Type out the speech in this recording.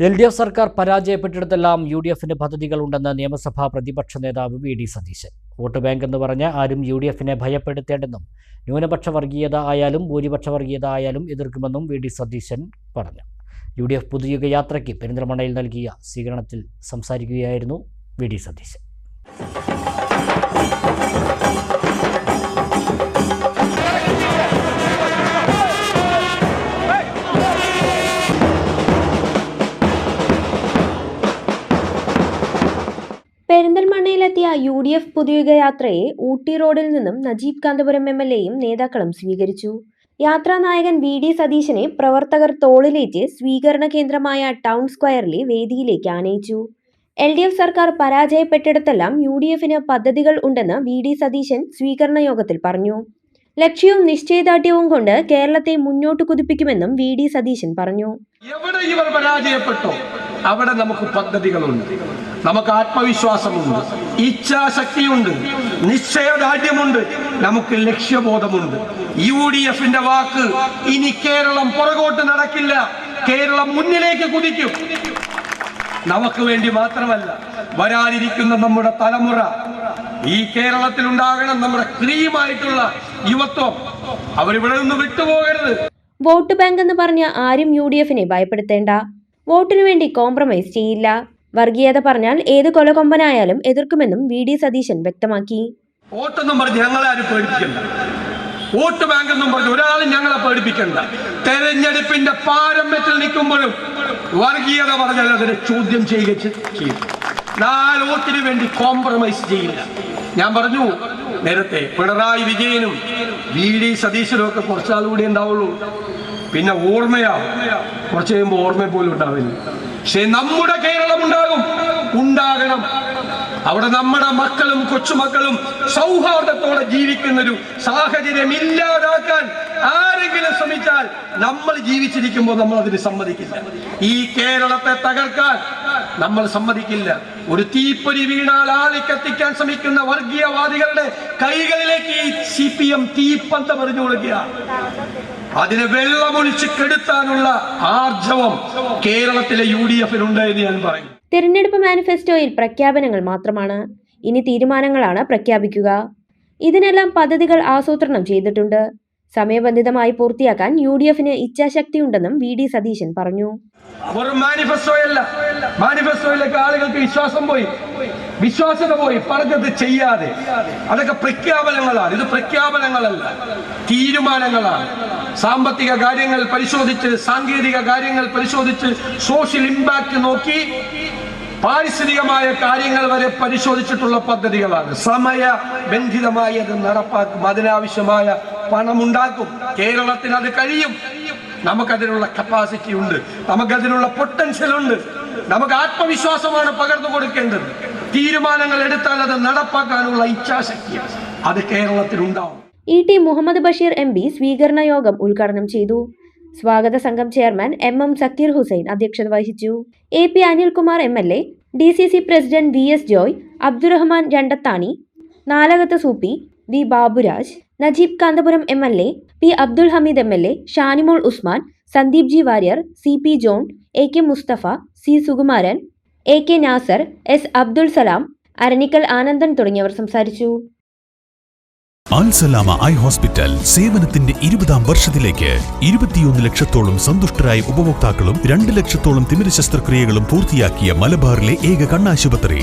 LDF സർക്കാർ പരാജയപ്പെട്ടിടത്തെല്ലാം UDFിന് പദ്ധതികളുണ്ടെന്ന് നിയമസഭാ പ്രതിപക്ഷ നേതാവ് വി.ഡി. സതീശൻ. വോട്ട് ബാങ്ക് എന്ന് പറഞ്ഞ് ആരും UDFിനെ ഭയപ്പെടുത്തേണ്ടെന്നും ന്യൂനപക്ഷ വർഗീയത ആയാലും ഭൂരിപക്ഷ വർഗീയത ആയാലും എതിർക്കുമെന്നും വി.ഡി. സതീശൻ പറഞ്ഞു. UDF പുതുയുഗ യാത്രയ്ക്ക് പെരിന്തൽമണ്ണയിൽ നൽകിയ സ്വീകരണത്തിൽ സംസാരിക്കുകയായിരുന്നു വി.ഡി. സതീശൻ. പെരിന്തൽമണ്ണയിലെത്തിയ UDF പുതുയുഗ യാത്രയെ ഊട്ടി റോഡിൽ നിന്നും നജീബ് കാന്തപുരം MLAയും നേതാക്കളും സ്വീകരിച്ചു. യാത്രാ നായകൻ വി.ഡി. സതീശനെ പ്രവർത്തകർ തോളിലേറ്റ് സ്വീകരണ കേന്ദ്രമായ ടൗൺ സ്ക്വയറിലെ വേദിയിലേക്ക് ആനയിച്ചു. LDF സർക്കാർ പരാജയപ്പെട്ടിടത്തെല്ലാം UDFിന് പദ്ധതികൾ ഉണ്ടെന്ന് വി.ഡി. സതീശൻ സ്വീകരണ യോഗത്തിൽ പറഞ്ഞു. ലക്ഷ്യവും നിശ്ചയദാർഢ്യവും കൊണ്ട് കേരളത്തെ മുന്നോട്ട് കുതിപ്പിക്കുമെന്നും വി.ഡി. സതീശൻ പറഞ്ഞു. എവിടെ ഇവർ പരാജയപ്പെട്ടോ അവിടെ നമുക്ക് പദ്ധതികളുണ്ട്, നമുക്ക് ആത്മവിശ്വാസമുണ്ട്, ഇച്ഛാശക്തിയുണ്ട്, നിശ്ചയദാർഢ്യമുണ്ട്, നമുക്ക് ലക്ഷ്യബോധമുണ്ട്. UDFിന്റെ വാക്ക് ഇനി കേരളം പുറകോട്ട് നടക്കില്ല, കേരളം മുന്നിലേക്ക് കുതിക്കും. നമുക്ക് വേണ്ടി മാത്രമല്ല, വരാനിരിക്കുന്ന നമ്മുടെ തലമുറ ഈ കേരളത്തിൽ ഉണ്ടാകണം. നമ്മുടെ ക്രീമായിട്ടുള്ള യുവത്വം അവരിവിടെ നിന്ന് വിട്ടുപോകരുത്. വോട്ട് ബാങ്ക് എന്ന് പറഞ്ഞ ആരും UDFിനെ ഭയപ്പെടുത്തേണ്ട. വോട്ടിനു വേണ്ടി കോംപ്രമൈസ് ചെയ്യില്ല. വർഗീയത പറഞ്ഞാൽ ഏത് കൊലകൊമ്പനായാലും എതിർക്കുമെന്നും വി.ഡി. സതീശൻ വ്യക്തമാക്കി. വോട്ടെന്നും പറഞ്ഞ് ഞങ്ങളെ ആരും പേടിപ്പിക്കണ്ട, വോട്ട് ബാങ്ക് എന്നും പറഞ്ഞ് ഒരാളും ഞങ്ങളെ പേടിപ്പിക്കണ്ട. തെരഞ്ഞെടുപ്പിന്റെ പാരമ്യത്തിൽ നിൽക്കുമ്പോഴും വർഗീയത പറഞ്ഞാൽ അതിനെ ചോദ്യം ചെയ്യുക ചെയ്യും. 4 വോട്ടിന് വേണ്ടി കോംപ്രമൈസ് ചെയ്യില്ല. ഞാൻ പറഞ്ഞു നേരത്തെ, പിണറായി വിജയനും വി.ഡി. സതീശനും ഒക്കെ കുറച്ചാളുകൂടി ഉണ്ടാവുള്ളൂ, പിന്നെ ഓർമ്മയാവും. കുറച്ച് കഴിയുമ്പോൾ ഓർമ്മ പോലും ഉണ്ടാവില്ല. പക്ഷെ നമ്മുടെ കേരളം ഉണ്ടാകണം. അവിടെ നമ്മുടെ മക്കളും കൊച്ചുമക്കളും സൗഹാർദ്ദത്തോടെ ജീവിക്കുന്നൊരു സാഹചര്യം ഇല്ലാതാക്കാൻ ആരെങ്കിലും ശ്രമിച്ചാൽ നമ്മൾ ജീവിച്ചിരിക്കുമ്പോൾ നമ്മൾ അതിന് സമ്മതിക്കില്ല. ഈ കേരളത്തെ തകർക്കാൻ നമ്മൾ സമ്മതിക്കില്ല. ഒരു തീപ്പൊരി വീണാൽ ആളിക്കത്തിക്കാൻ ശ്രമിക്കുന്ന വർഗീയവാദികളുടെ കൈകളിലേക്ക് ഈ CPM തീപ്പന്തം എറിഞ്ഞു കൊടുക്കുക. അതിനെ വെള്ളമൊഴിച്ച് കെടുത്താനുള്ള ആർജവം കേരളത്തിലെ UDFിനുണ്ട് എന്ന് ഞാൻ പറയും. തിരഞ്ഞെടുപ്പ് മാനിഫെസ്റ്റോയിൽ പ്രഖ്യാപനങ്ങൾ മാത്രമാണ്, ഇനി തീരുമാനങ്ങളാണ് പ്രഖ്യാപിക്കുക. ഇതിനെല്ലാം പദ്ധതികൾ ആസൂത്രണം ചെയ്തിട്ടുണ്ട്. സമയബന്ധിതമായി പൂർത്തിയാക്കാൻ UDFിന് ഇച്ഛാശക്തിയുണ്ടെന്നും വി.ഡി. സതീശൻ പറഞ്ഞു. മാനിഫെസ്റ്റോയിലേക്ക് ആളുകൾക്ക് വിശ്വാസത പോയി പറഞ്ഞത് ചെയ്യാതെ. അതൊക്കെ പ്രഖ്യാപനങ്ങളാണ്. ഇത് പ്രഖ്യാപനങ്ങളല്ല, തീരുമാനങ്ങളാണ്. സാമ്പത്തിക കാര്യങ്ങൾ പരിശോധിച്ച്, സാങ്കേതിക കാര്യങ്ങൾ പരിശോധിച്ച്, സോഷ്യൽ ഇമ്പാക്ട് നോക്കി, പാരിസ്ഥിതികമായ കാര്യങ്ങൾ വരെ പരിശോധിച്ചിട്ടുള്ള പദ്ധതികളാണ്. സമയബന്ധിതമായി അത് നടപ്പാക്കും. അതിനാവശ്യമായ പണമുണ്ടാക്കും. കേരളത്തിന് അത് കഴിയും. നമുക്കതിനുള്ള കപ്പാസിറ്റി ഉണ്ട്, നമുക്കതിനുള്ള പൊട്ടൻഷ്യൽ ഉണ്ട്. നമുക്ക് ആത്മവിശ്വാസമാണ് പകർന്നു കൊടുക്കേണ്ടത്. തീരുമാനങ്ങൾ എടുത്താൽ അത് നടപ്പാക്കാനുള്ള ഇച്ഛാശക്തി അത് കേരളത്തിലുണ്ടാവും. E.T. മുഹമ്മദ് ബഷീർ MP സ്വീകരണ യോഗം ഉദ്ഘാടനം ചെയ്തു. സ്വാഗത സംഘം ചെയർമാൻ M.M. സക്കീർ ഹുസൈൻ അധ്യക്ഷത വഹിച്ചു. AP Anilkumar MLA, DCC president VS Joy, Abdurahman Randathani, Nalakath Soopy, V. Baburaj, Najeeb Kanthapuram MLA, P. Abdul Hameed MLA, Shanimol Usman, Sandeep G. Warrier, CP John, AK Mustafa, C. Sukumaran, AK Nasar, S. Abdul Salam, Aranikkal Anandan തുടങ്ങിയവർ സംസാരിച്ചു. അൽസലാമ ഐ ഹോസ്പിറ്റൽ സേവനത്തിന്റെ 20ാം വർഷത്തിലേക്ക് 21 ലക്ഷത്തോളം സന്തുഷ്ടരായ ഉപഭോക്താക്കളും 2 ലക്ഷത്തോളം തിമിര ശസ്ത്രക്രിയകളും പൂർത്തിയാക്കിയ മലബാറിലെ ഏക കണ്ണാശുപത്രി.